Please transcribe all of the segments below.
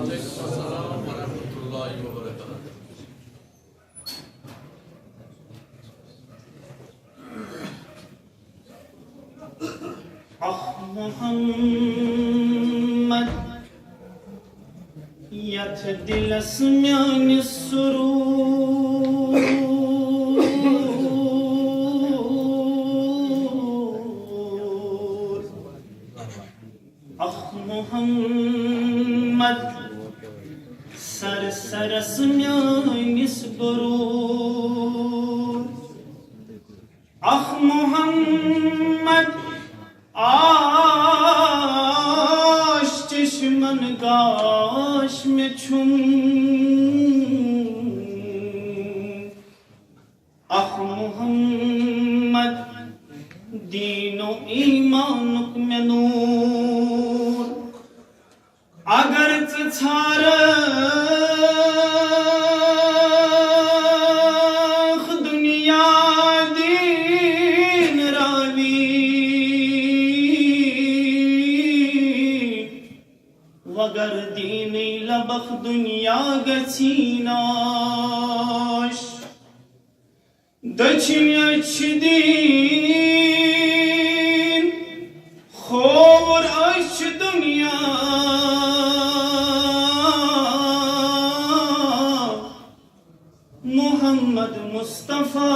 Waalaikumsalam warahmatullahi wabarakatuh. Muhammad yatdil asmyan surur Muhammad sar sar asmyan surur Muhammad आश चश्मन गाश में छुम मुहम्मद दीनो ईमानुक में नूर अगर छार दुनिया दीन रावी वगर दीनी लबख दुनिया गचीनाश दचिन्यच दीन खोर अच दुनिया मुहम्मद मुस्तफा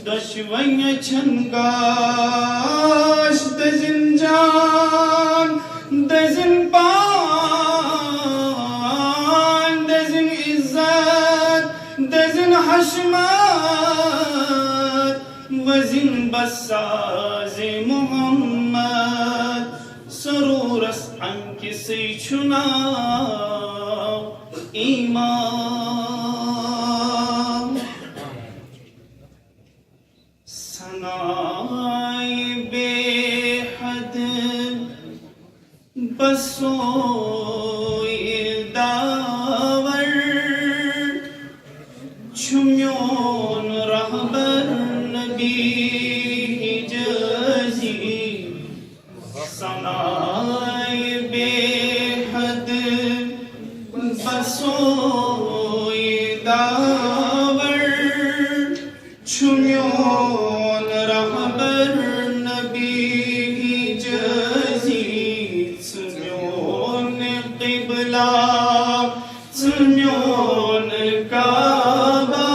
दशवन्य छनगाश दजिंजान दजिन पान दजिन इज्जत दजिन हशमत वजिन बसाज़े मुहम्मद सरूरस अंकी से चुना ईमान सनाए बेहद बसोए दावर छुम्योन रहबर नबी जजी सनाए बेहद बसोए दावर छुम्योन रहबर नबी जजी Qibla Tsumyon Kaaba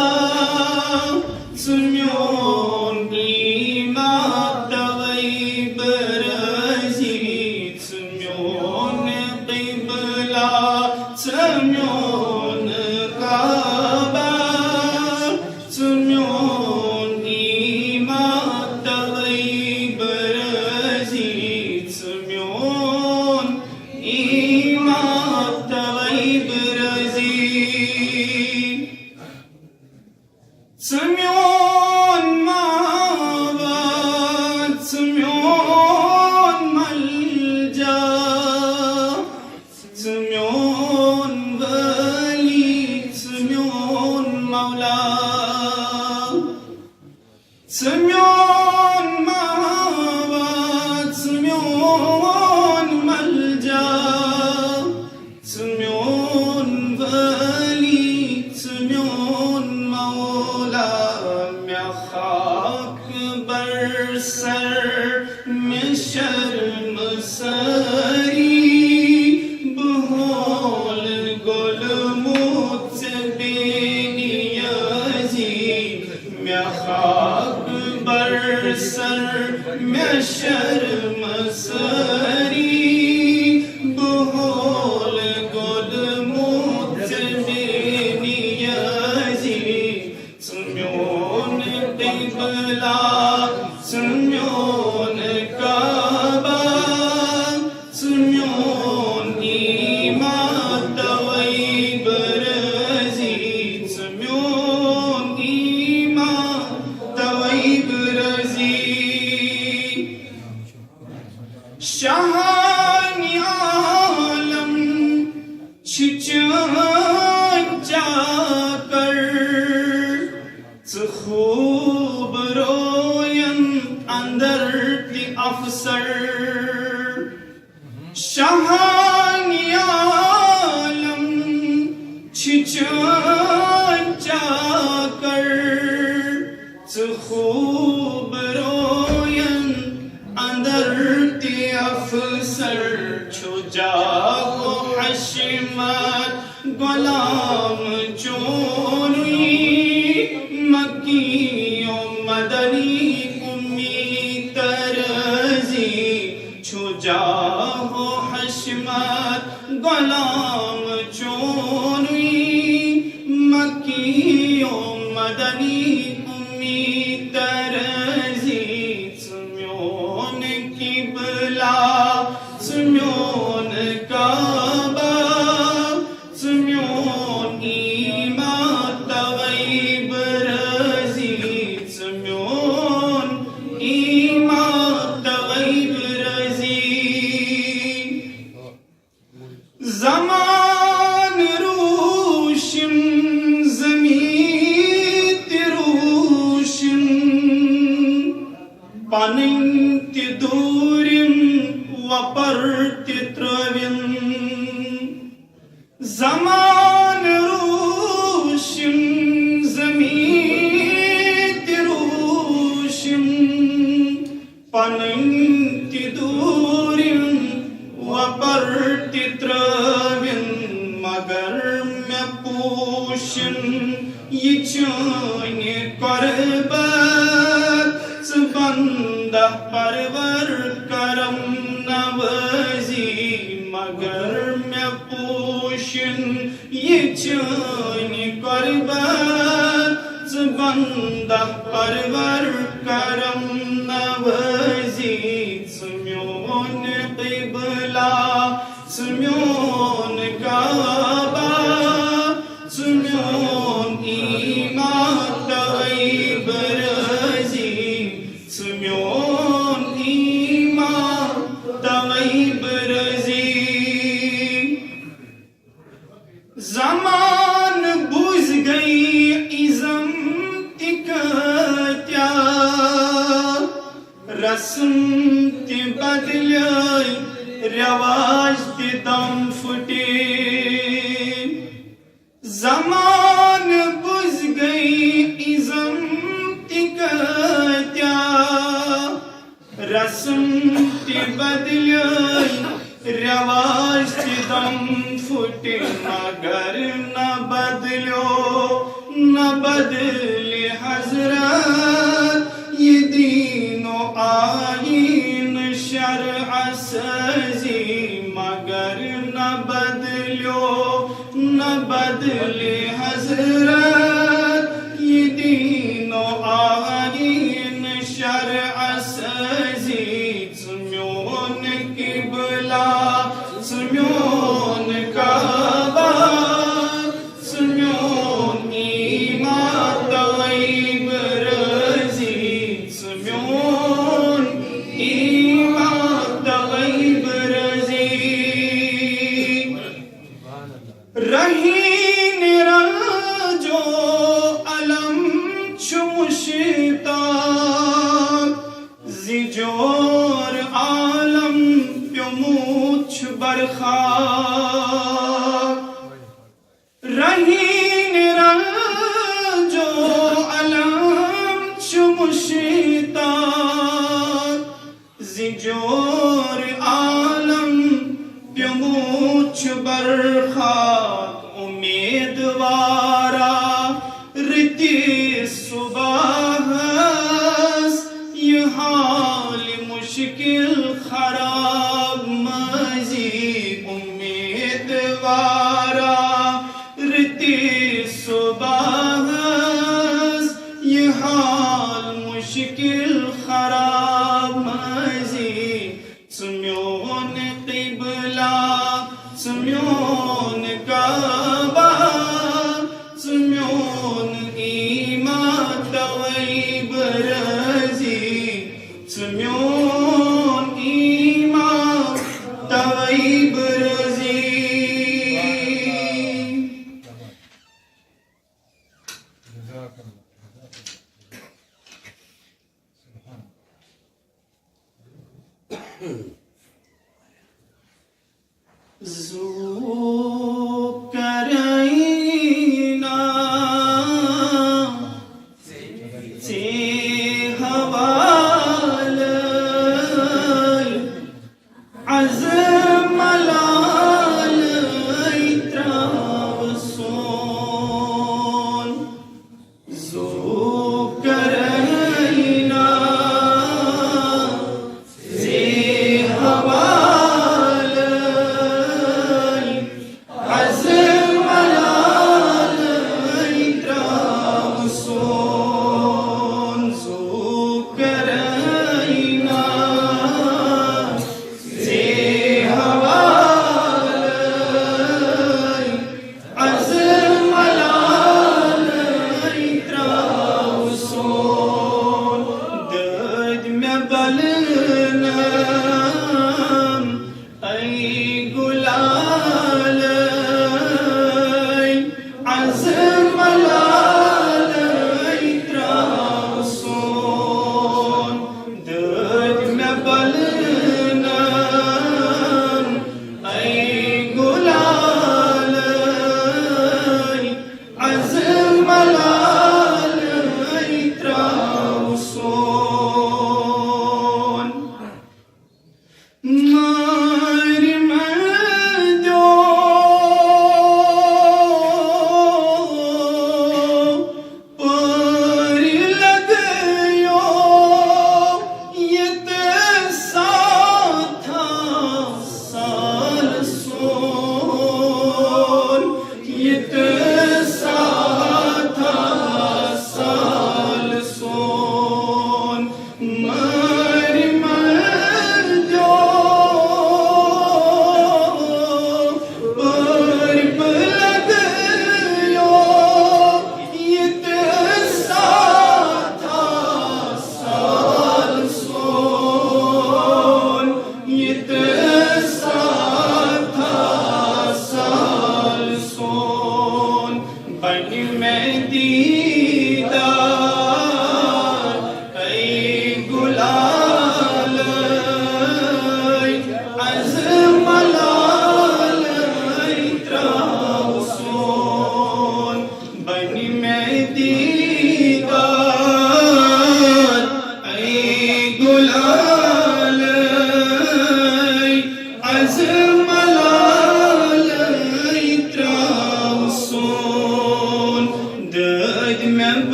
Tsumyon Imat Tawai Barazi Tsumyon Qibla Tsumyon Kaaba Tsumyon Imat Tawai Barazi Tsumyon Imat Tawai Barazi Tsumyon Ma'abad Tsumyon Malja Tsumyon खूब रोयन अंदर ते अफसर छुजाओ हशमत गुलाम चोनुई मक्कियों मदनी कुमी तरजी छुजाओ हशमत गुलाम चोनुई मक्कियों मदनी कुमी तरजी सुम्योन किबला सुम्योन काबा सुम्योन ईमा तगैब रजी सुम्योन ईमा तगैब रजी ज़मान रूशिम ज़मीत रूशिम पनिंत दूरिम वपर्त त्रविम ज़मान रूशिम ज़मीत रूशिम पनिंत दूरिम वपर्त त्रविम मगर मैं पूशन ये चाने करबत बंदा परवर करम नवजी मगर मैं पूशन ये चाने करबत बंदा परवर करम नवजी सुम्योन क़िबला सुम्योन काबा सुम्योन ईमा तगैब रजी सुम्योन ईमा तगैब रजी ज़मान बुझ गई इज़म तिकत्या रस्म ते बदले रवाज ते दम फुटे ज़मान बुझ गई इज़म तिकत्या रस्म ते बदले रवाज ते दम फुटे मगर न बदलो न बदले हजरत ये दीनो आईन शरअ सजी मगर न बदलो न बदले हजरत ये दीनो आईन शरअ सजी सुम्योन किबला सुम्योन काबा सुम्योन ईमा तगैब रजी सुम्योन ईमा तगैब रजी रही निरंजो अलम चुमुशिताक जिजोर आलम प्योमुछ बरखाक रही निरंजो अलम चुमुशिताक जिजोर आलम प्योमुछ बरखाक उम्मीदवारा रिति सुबह ये हाल मुश्किल खराब मजी उम्मीदवारा रिति सुबह ये हाल मुश्किल खराब मजी सुम्योन क़िबला सुम्योन काबा सुम्योन ईमा तगैब रजी सुम्योन ईमा तगैब रजी ज़ुकरैना से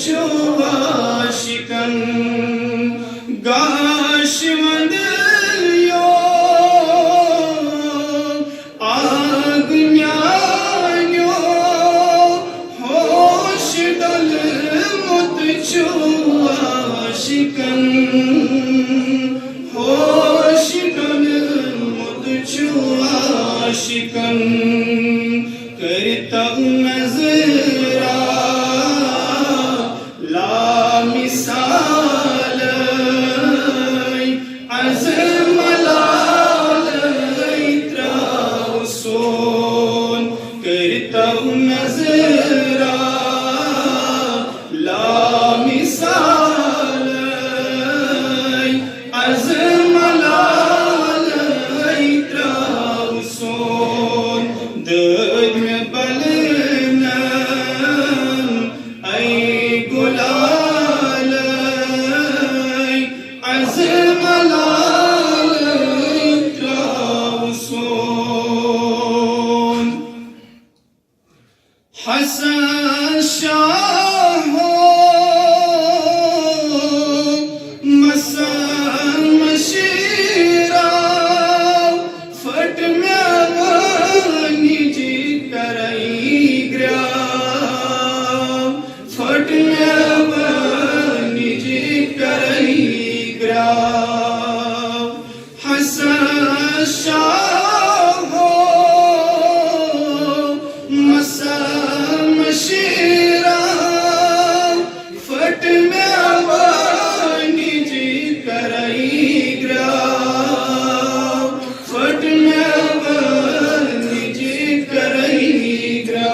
چھو عاشقن گاشوند یو آگ میانیو ہوش ڈل مت چھو عاشقن ہوش ڈل مت چھو عاشقن کرتا ہوں نظرہ لا مثال عزم لال تراوسون کرتا ہوں نظرہ لا مثال عزم لال تراوسون دد میں بلنم ای گلال عزم لال تراوسون حسن شاہ مسن مشیرہ فٹ میں نجی کرائی گرا فٹ میں نجی کرائی گرا حسن شاہ مسن مشیرہ فٹ میں نجی کرائی گرا فٹ میں نجی کرائی گرا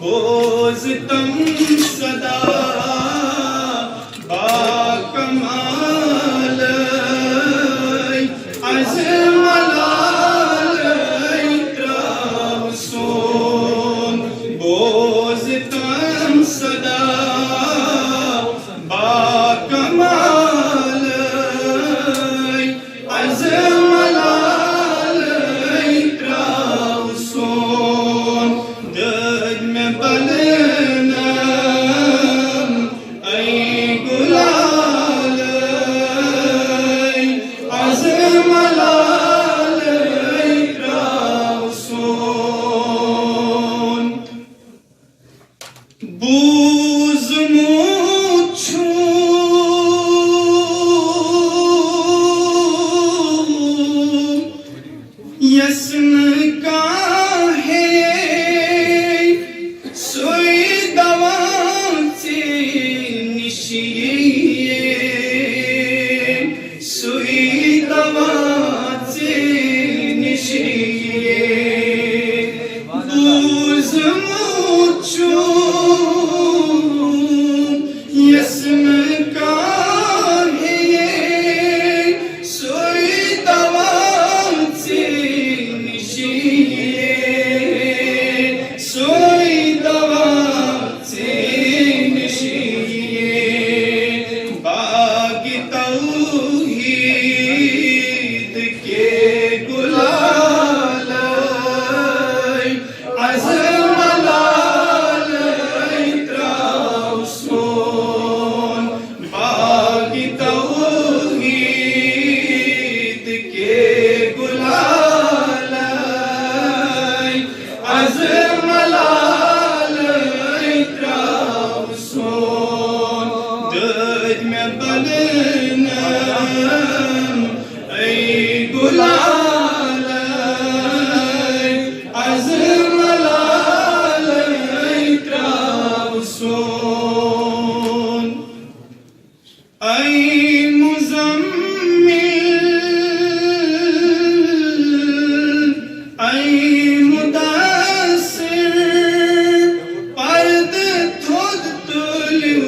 بوز تم صدا با کمال عزم لال تراوسون بوز تم صدا با کمال عزم لال تراوسون دد میں بلنم ای گلال عزم لال تراوسون بوز موچھو یسن کا ہے سوئی دوان سے نشیے سوئی دوان سے نشیے بوز موچھو یسن کا ہے سوئی دوان سے نشیے سوئی دوان سے نشیے باغ توحید کے گلال عزم لال تراوسون باغ توحید کے گلال عزم لال تراوسون دد میں بلنم ای گلال عزم لال تراوسون ای مزمل ای مدثر پرد تھود تلیو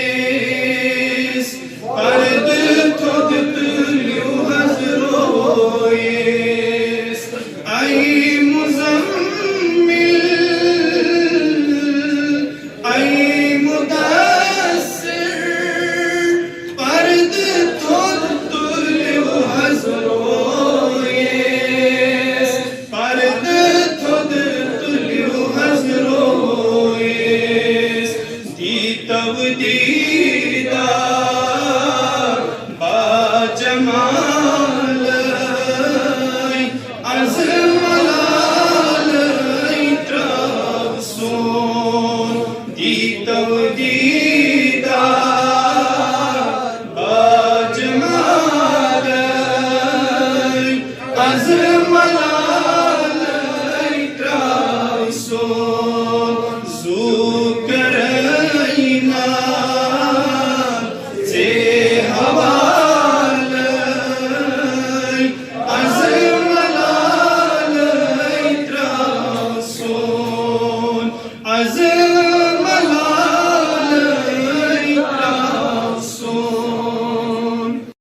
حضرویس پرد تھود تلیو حضرویس ای مزمل ای Mudassir پرد تھود تلیو حضرویس پرد تھود تلیو حضرویس didar ba jamal azmalal trasun di tawdid